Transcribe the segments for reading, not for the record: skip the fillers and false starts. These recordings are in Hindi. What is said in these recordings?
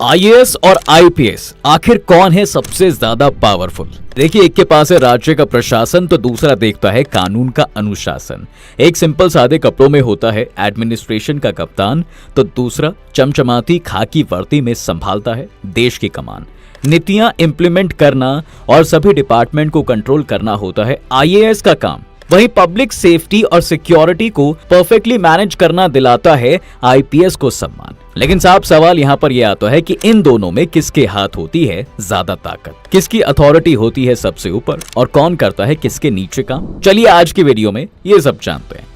आईएएस और आईपीएस आखिर कौन है सबसे ज्यादा पावरफुल? देखिए, एक के पास है राज्य का प्रशासन तो दूसरा देखता है कानून का अनुशासन। एक सिंपल सादे कपड़ों में होता है एडमिनिस्ट्रेशन का कप्तान तो दूसरा चमचमाती खाकी वर्दी में संभालता है देश की कमान। नीतियां इंप्लीमेंट करना और सभी डिपार्टमेंट को कंट्रोल करना होता है आईएएस का काम। वहीं पब्लिक सेफ्टी और सिक्योरिटी को परफेक्टली मैनेज करना दिलाता है आईपीएस को सम्मान। लेकिन साहब, सवाल यहाँ पर यह आता है कि इन दोनों में किसके हाथ होती है ज्यादा ताकत, किसकी अथॉरिटी होती है सबसे ऊपर और कौन करता है किसके नीचे काम। चलिए आज की वीडियो में ये सब जानते हैं।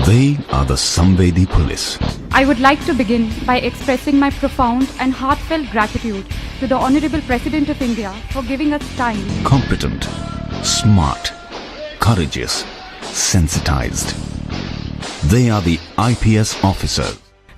They are the Samvedi Police. I would like to begin by expressing my profound and heartfelt gratitude to the Honorable President of India for giving us time. Competent, smart, courageous, sensitized. They are the IPS officer.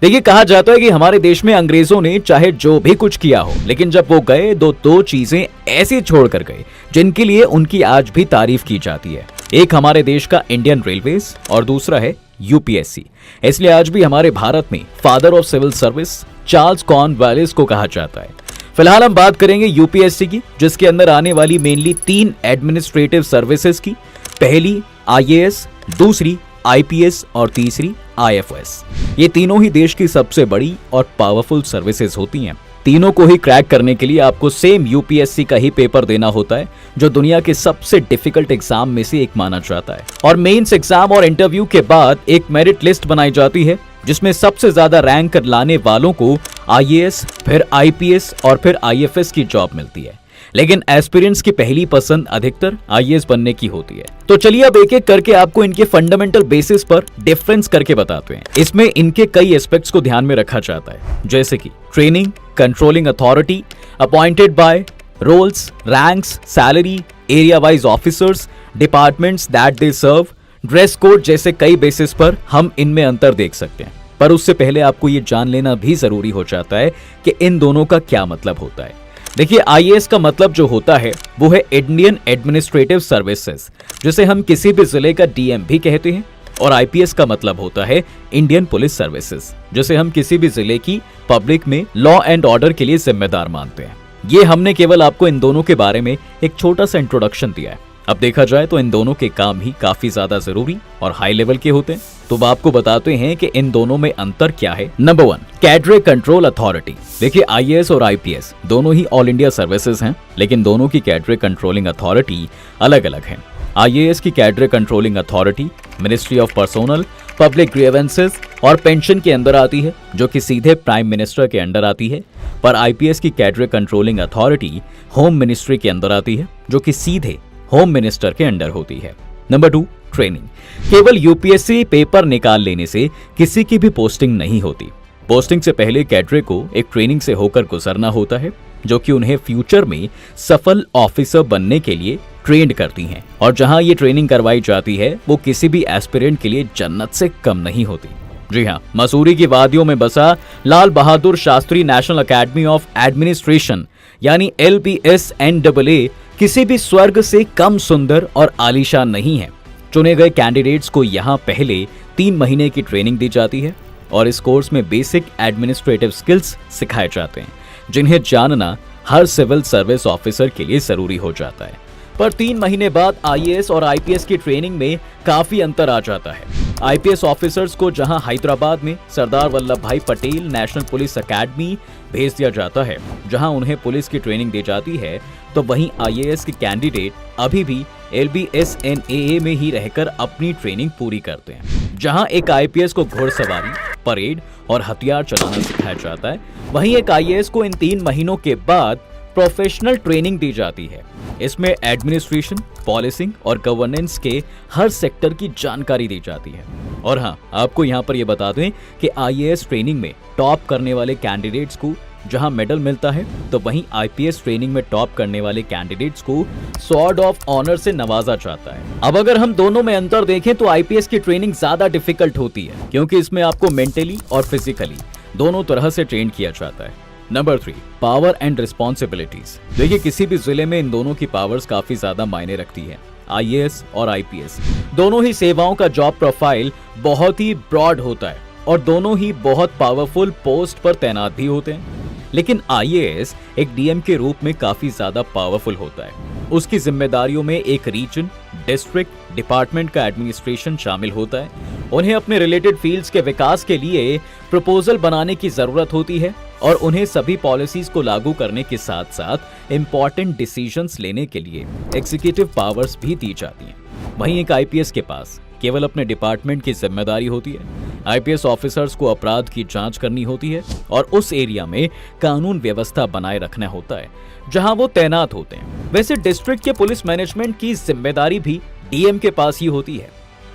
देखिए, कहा जाता है कि हमारे देश में अंग्रेजों ने चाहे जो भी कुछ किया हो, लेकिन जब वो गए दो चीजें ऐसी छोड़कर गए जिनके लिए उनकी आज भी तारीफ की जाती है। एक हमारे देश का इंडियन रेलवेज और दूसरा है यूपीएससी। इसलिए आज भी हमारे भारत में father of civil service Charles Cornwallis को कहा जाता है। फिलहाल हम बात करेंगे यूपीएससी की, जिसके अंदर आने वाली मेनली 3 एडमिनिस्ट्रेटिव सर्विसेज की। पहली आईएएस, दूसरी आईपीएस और तीसरी आईएफएस। ये तीनों ही देश की सबसे बड़ी और पावरफुल सर्विसेज होती हैं। तीनों को ही क्रैक करने के लिए आपको सेम यूपीएससी का ही पेपर देना होता है, जो दुनिया के सबसे डिफिकल्ट एग्जाम में से एक माना जाता है। और मेंस एग्जाम और इंटरव्यू के बाद एक मेरिट लिस्ट बनाई जाती है, जिसमें सबसे ज्यादा रैंक लाने वालों को आईएएस, फिर आईपीएस और फिर आईएफएस की जॉब मिलती है। लेकिन एस्पिरेंट्स की पहली पसंद अधिकतर आईएएस बनने की होती है। तो चलिए अब एक एक करके आपको इनके फंडामेंटल बेसिस पर डिफरेंस करके बताते हैं। इसमें इनके कई एस्पेक्ट्स को ध्यान में रखा जाता है, जैसे कि training, controlling authority, appointed by, roles, ranks, salary, area wise officers, departments that they serve, dress code जैसे कई बेसिस पर हम इनमें अंतर देख सकते हैं। पर उससे पहले आपको ये जान लेना भी जरूरी हो जाता है कि इन दोनों का क्या मतलब होता है। देखिए, आईएएस का मतलब जो होता है वो है इंडियन एडमिनिस्ट्रेटिव सर्विसेज, जिसे हम किसी भी जिले का डीएम भी कहते हैं। और आईपीएस का मतलब होता है इंडियन पुलिस सर्विसेज, जिसे हम किसी भी जिले की पब्लिक में लॉ एंड ऑर्डर के लिए जिम्मेदार मानते हैं। ये हमने केवल आपको इन दोनों के बारे में एक छोटा सा इंट्रोडक्शन दिया है। अब देखा जाए तो इन दोनों के काम ही काफी ज्यादा जरूरी और हाई लेवल के होते हैं। तो अब आपको बताते हैं कि इन दोनों में अंतर क्या है। Number 1, cadre control authority. देखिए, आईएएस और आईपीएस दोनों ही ऑल इंडिया सर्विसेज हैं, लेकिन दोनों की कैडरे कंट्रोलिंग अथॉरिटी अलग अलग है। आईएएस की cadre controlling authority ministry of personnel, public grievances और पेंशन के अंदर आती है, जो कि सीधे प्राइम मिनिस्टर के अंडर आती है। पर आईपीएस की cadre controlling authority home ministry के अंदर आती है, जो कि सीधे होम मिनिस्टर के अंडर होती है। Number 2, training. केवल यूपीएससी पेपर निकाल लेने से किसी की भी पोस्टिंग नहीं होती। पोस्टिंग से पहले कैडरे को एक ट्रेनिंग से होकर गुजरना होता है, जो कि उन्हें फ्यूचर में सफल ऑफिसर बनने के लिए ट्रेंड करती हैं। और जहां ये ट्रेनिंग करवाई जाती है वो किसी भी एस्पिरेंट के लिए जन्नत से कम नहीं होती। जी हाँ, मसूरी की वादियों में बसा Lal Bahadur Shastri National Academy of Administration यानी LBSNAA किसी भी स्वर्ग से कम सुंदर और आलीशान नहीं है। चुने गए कैंडिडेट्स को यहाँ पहले 3 महीने की ट्रेनिंग दी जाती है और इस कोर्स में बेसिक एडमिनिस्ट्रेटिव स्किल्स सिखाए जाते हैं, जिन्हें जानना हर सिविल सर्विस ऑफिसर के लिए जरूरी हो जाता है। पर 3 महीने बाद आईएएस और आईपीएस की ट्रेनिंग में काफी अंतर आ जाता है। आईपीएस ऑफिसर्स को जहां हैदराबाद में सरदार वल्लभ भाई पटेल नेशनल पुलिस एकेडमी भेज दिया जाता है, जहां उन्हें पुलिस की ट्रेनिंग दी जाती है, तो वहीं आईएएस के कैंडिडेट अभी भी LBSNAA में ही रहकर अपनी ट्रेनिंग पूरी करते हैं। जहां एक आईपीएस को घुड़सवारी, परेड और हथियार चलाना सिखाया जाता है, वहीं एक आईएएस को इन 3 महीनों के बाद प्रोफेशनल ट्रेनिंग दी जाती है। इसमें एडमिनिस्ट्रेशन, पॉलिसिंग और गवर्नेंस के हर सेक्टर की जानकारी दी जाती है। और हाँ, आपको यहाँ पर यह बता दें कि आईएएस ट्रेनिंग में टॉप करने वाले कैंडिडेट्स को जहां मेडल मिलता है, तो वहीं आईपीएस ट्रेनिंग में टॉप करने वाले कैंडिडेट्स को स्वॉर्ड ऑफ ऑनर से नवाजा जाता है। अब अगर हम दोनों में अंतर देखें तो आईपीएस की ट्रेनिंग ज्यादा डिफिकल्ट होती है, क्योंकि इसमें आपको मेंटली और फिजिकली दोनों तरह से ट्रेन किया जाता है। Number 3, power and responsibilities. देखिए, किसी भी जिले में इन दोनों की पावर्स काफी ज्यादा मायने रखती है। आईएएस और आईपीएस दोनों ही सेवाओं का जॉब प्रोफाइल बहुत ही ब्रॉड होता है और दोनों ही बहुत पावरफुल पोस्ट पर तैनात भी होते हैं। लेकिन आईएएस एक डीएम के रूप में काफी ज्यादा पावरफुल होता है। उसकी जिम्मेदारियों में एक रीजन, डिस्ट्रिक्ट, डिपार्टमेंट का एडमिनिस्ट्रेशन शामिल होता है। उन्हें अपने रिलेटेड फील्ड्स के विकास के लिए प्रपोजल बनाने की जरूरत होती है और उन्हें सभी पॉलिसीज को लागू करने के साथ साथ इंपॉर्टेंट डिसीजंस लेने के लिए एग्जीक्यूटिव पावर्स भी दी जाती हैं। वहीं एक आईपीएस के पास केवल अपने डिपार्टमेंट की जिम्मेदारी होती है। आईपीएस ऑफिसर्स को अपराध की जांच करनी होती है और उस एरिया में कानून व्यवस्था बनाए रखना होता है जहां वो तैनात होते हैं। वैसे डिस्ट्रिक्ट के पुलिस मैनेजमेंट की जिम्मेदारी भी डीएम के पास ही होती है।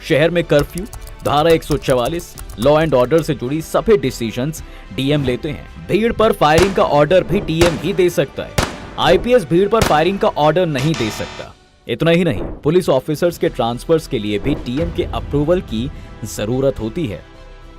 शहर में कर्फ्यू, धारा 144, लॉ एंड ऑर्डर से जुड़ी सभी डिसीजंस डीएम लेते हैं। भीड़ पर फायरिंग का ऑर्डर भी डीएम ही दे सकता है। आईपीएस भीड़ पर फायरिंग का ऑर्डर नहीं दे सकता। इतना ही नहीं, पुलिस ऑफिसर्स के ट्रांसफर्स के लिए भी डीएम के अप्रूवल की जरूरत होती है।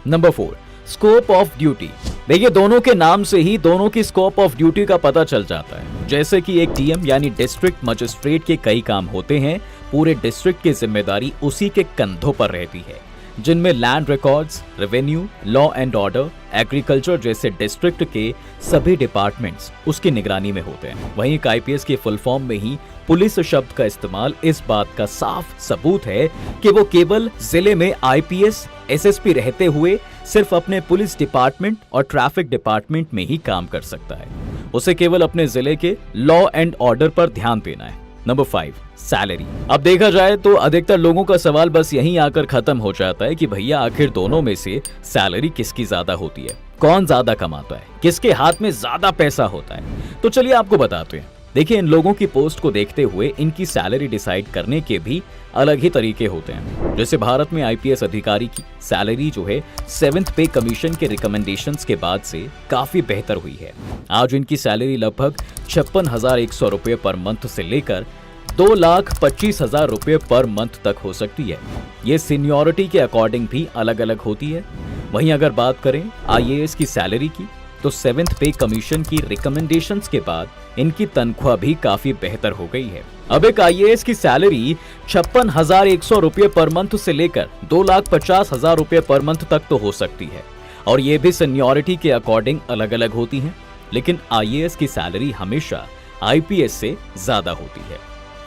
Number 4, scope of duty. देखिए, दोनों के नाम से ही दोनों की स्कोप ऑफ ड्यूटी का पता चल जाता है। जैसे कि एक डीएम यानी डिस्ट्रिक्ट मजिस्ट्रेट के कई काम होते हैं, पूरे डिस्ट्रिक्ट की जिम्मेदारी उसी के कंधों पर रहती है, जिनमें land records, revenue, law and order, agriculture जैसे डिस्ट्रिक्ट के सभी डिपार्टमेंट्स उसकी निगरानी में होते हैं। वहीं एक आईपीएस के फुल फॉर्म में ही पुलिस शब्द का इस्तेमाल इस बात का साफ सबूत है कि वो केवल जिले में आईपीएस, एसएसपी रहते हुए सिर्फ अपने पुलिस डिपार्टमेंट और ट्रैफिक डिपार्टमेंट में ही काम कर सकता है। उसे केवल अपने जिले के लॉ एंड ऑर्डर पर ध्यान देना है। Number 5, salary. अब देखा जाए तो अधिकतर लोगों का सवाल बस यहीं आकर खत्म हो जाता है कि भैया आखिर दोनों में से सैलरी किसकी ज्यादा होती है, कौन ज्यादा कमाता है, किसके हाथ में ज्यादा पैसा होता है। तो चलिए आपको बताते हैं। देखिए, इन लोगों की पोस्ट को देखते हुए इनकी सैलरी डिसाइड करने के भी अलग ही तरीके होते हैं। जैसे भारत में आईपीएस अधिकारी की सैलरी जो है 7th पे कमीशन के रिकमेंडेशंस के बाद से काफी बेहतर हुई है। आज इनकी सैलरी लगभग 56,100 रुपये पर मंथ से लेकर 2,25,000 रुपये पर मंथ तक हो सकती है। ये सीनियरिटी के अकॉर्डिंग भी अलग अलग होती है। वहीं अगर बात करें आईएएस की सैलरी की, तो 7th पे कमीशन की रिकमेंडेशंस के बाद इनकी तनख्वाह भी काफी बेहतर हो गई है। अब एक आईएएस की सैलरी 56,100 रुपये पर मंथ से लेकर 2,50,000 रुपये पर मंथ तक तो हो सकती है और ये भी सीनियरिटी के अकॉर्डिंग अलग अलग होती हैं। लेकिन आईएएस की सैलरी हमेशा आईपीएस से ज्यादा होती है।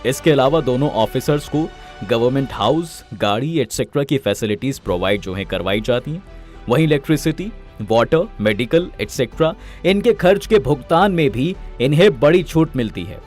इसके अलावा दोनों ऑफिसर्स को गवर्नमेंट हाउस, गाड़ी एटसेट्रा की फैसिलिटीज प्रोवाइड जो है करवाई जाती हैं। वहीं इलेक्ट्रिसिटी, वाटर, मेडिकल एटसेट्रा इनके खर्च के भुगतान में भी इन्हें बड़ी छूट मिलती है।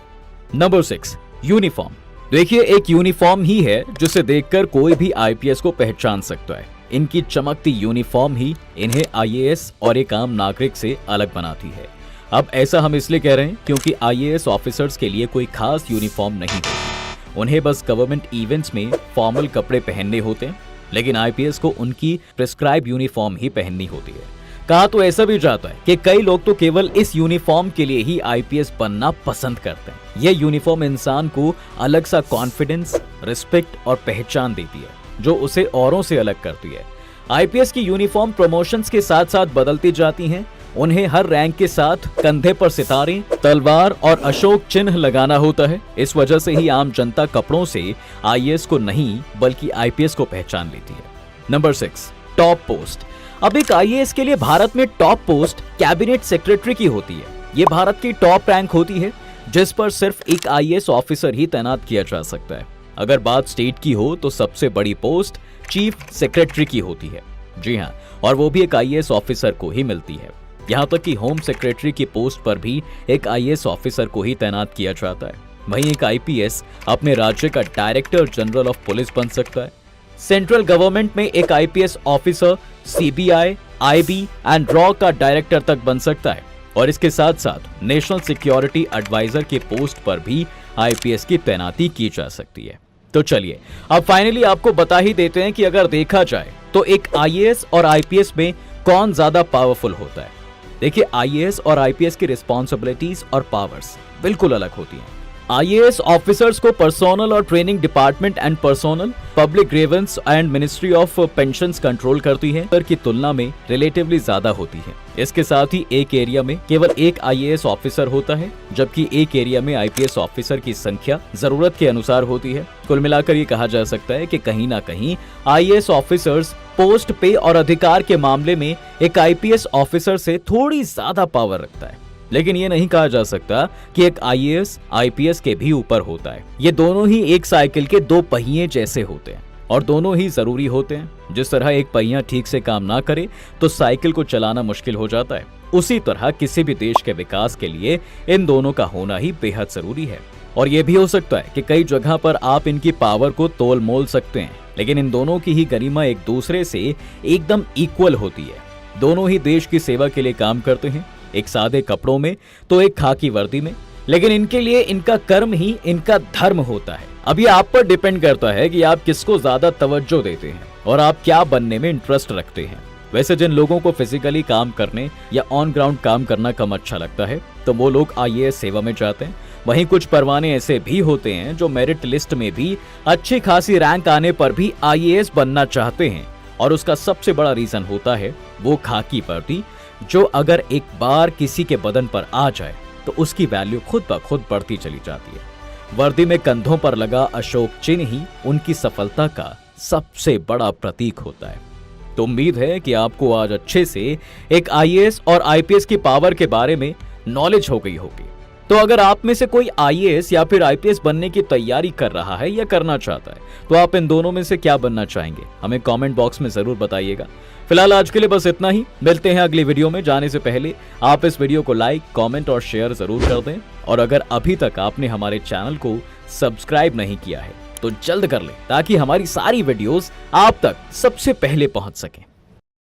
Number 6, uniform. देखिए, एक यूनिफॉर्म ही है जिसे देखकर कोई भी आईपीएस को पहचान सकता है। इनकी चमकती यूनिफॉर्म ही इन्हें आईएएस और एक आम नागरिक से अलग बनाती है। अब ऐसा हम इसलिए कह रहे हैं क्योंकि आईएएस ऑफिसर्स के लिए कोई खास यूनिफॉर्म नहीं होती। उन्हें बस गवर्नमेंट इवेंट्स में फॉर्मल कपड़े पहनने होते हैं, लेकिन आईपीएस को उनकी प्रिस्क्राइब यूनिफॉर्म ही पहननी होती है। कहा तो ऐसा भी जाता है कि कई लोग तो केवल इस यूनिफॉर्म के लिए ही आईपीएस बनना पसंद करते हैं। यह यूनिफॉर्म इंसान को अलग सा कॉन्फिडेंस, रिस्पेक्ट और पहचान देती है, जो उसे औरों से अलग करती है। आईपीएस की यूनिफॉर्म प्रमोशंस के साथ साथ बदलती जाती हैं। उन्हें हर रैंक के साथ कंधे पर सितारे, तलवार और अशोक चिन्ह लगाना होता है। इस वजह से ही आम जनता कपड़ों से आईएएस को नहीं बल्कि आईपीएस को पहचान लेती है। Number 6, top post. अब एक आईएएस के लिए भारत में टॉप पोस्ट कैबिनेट सेक्रेटरी की होती है। ये भारत की टॉप रैंक होती है जिस पर सिर्फ एक आईएएस ऑफिसर ही तैनात किया जा सकता है। अगर बात स्टेट की हो तो सबसे बड़ी पोस्ट चीफ सेक्रेटरी की होती है। जी हाँ, और वो भी एक आईएएस ऑफिसर को ही मिलती है। यहाँ तक कि होम सेक्रेटरी की पोस्ट पर भी एक आईएएस ऑफिसर को ही तैनात किया जाता है। वहीं एक आईपीएस अपने राज्य का डायरेक्टर जनरल ऑफ पुलिस बन सकता है। सेंट्रल गवर्नमेंट में एक IPS officer CBI, IB and raw का डायरेक्टर तक बन सकता है और इसके साथ साथ नेशनल सिक्योरिटी एडवाइजर के पोस्ट पर भी आईपीएस की तैनाती की जा सकती है। तो चलिए अब फाइनली आपको बता ही देते हैं कि अगर देखा जाए तो एक आईएएस और आईपीएस में कौन ज्यादा पावरफुल होता है। देखिए, आईएएस और आईपीएस की रिस्पॉन्सिबिलिटीज और पावर्स बिल्कुल अलग होती हैं। आईएएस ऑफिसर्स को पर्सोनल और training department and personnel, public grievance and ministry of pensions control करती है, की तुलना में रिलेटिवली ज्यादा होती है। इसके साथ ही एक एरिया में केवल एक आईएएस ऑफिसर होता है, जबकि एक एरिया में आईपीएस ऑफिसर की संख्या जरूरत के अनुसार होती है। कुल मिलाकर ये कहा जा सकता है कि कहीं ना कहीं आईएएस ऑफिसर्स पोस्ट पे और अधिकार के मामले में एक आईपीएस ऑफिसर से थोड़ी ज्यादा पावर रखता है। लेकिन ये नहीं कहा जा सकता कि एक आईएएस आईपीएस के भी ऊपर होता है। ये दोनों ही एक साइकिल के दो पहिए जैसे होते हैं और दोनों ही जरूरी होते हैं। जिस तरह एक पहिया ठीक से काम ना करे तो साइकिल को चलाना मुश्किल हो जाता है, उसी तरह किसी भी देश के विकास के लिए इन दोनों का होना ही बेहद जरूरी है। और ये भी हो सकता है कि कई जगह पर आप इनकी पावर को तोल मोल सकते हैं, लेकिन इन दोनों की ही गरिमा एक दूसरे से एकदम इक्वल होती है। दोनों ही देश की सेवा के लिए काम करते हैं, एक सादे कपड़ों में तो एक खाकी वर्दी में, लेकिन इनके लिए इनका कर्म ही इनका धर्म होता है। अब ये आप पर डिपेंड करता है कि आप किसको ज्यादा तवज्जो देते हैं और आप क्या बनने में इंटरेस्ट रखते हैं। वैसे जिन लोगों को फिजिकली काम करने या ऑन ग्राउंड काम करना कम अच्छा लगता है तो वो लोग आईएएस सेवा में जाते हैं। वहीं कुछ परवाने ऐसे भी होते हैं जो मेरिट लिस्ट में भी अच्छी खासी रैंक आने पर भी आईएएस बनना चाहते हैं, और उसका सबसे बड़ा रीजन होता है वो खाकी वर्दी, जो अगर एक बार किसी के बदन पर आ जाए तो उसकी वैल्यू खुद ब खुद बढ़ती चली जाती है। वर्दी में कंधों पर लगा अशोक चिन्ह ही उनकी सफलता का सबसे बड़ा प्रतीक होता है। तो उम्मीद है कि आपको आज अच्छे से एक आईएएस और आईपीएस की पावर के बारे में नॉलेज हो गई होगी। तो अगर आप में से कोई आईएएस या फिर आईपीएस बनने की तैयारी कर रहा है या करना चाहता है तो आप इन दोनों में से क्या बनना चाहेंगे, हमें कमेंट बॉक्स में जरूर बताइएगा। फिलहाल आज के लिए बस इतना ही, मिलते हैं अगली वीडियो में। जाने से पहले आप इस वीडियो को लाइक, कमेंट और शेयर जरूर कर दें, और अगर अभी तक आपने हमारे चैनल को सब्सक्राइब नहीं किया है तो जल्द कर लें ताकि हमारी सारी वीडियोस आप तक सबसे पहले पहुंच सकें।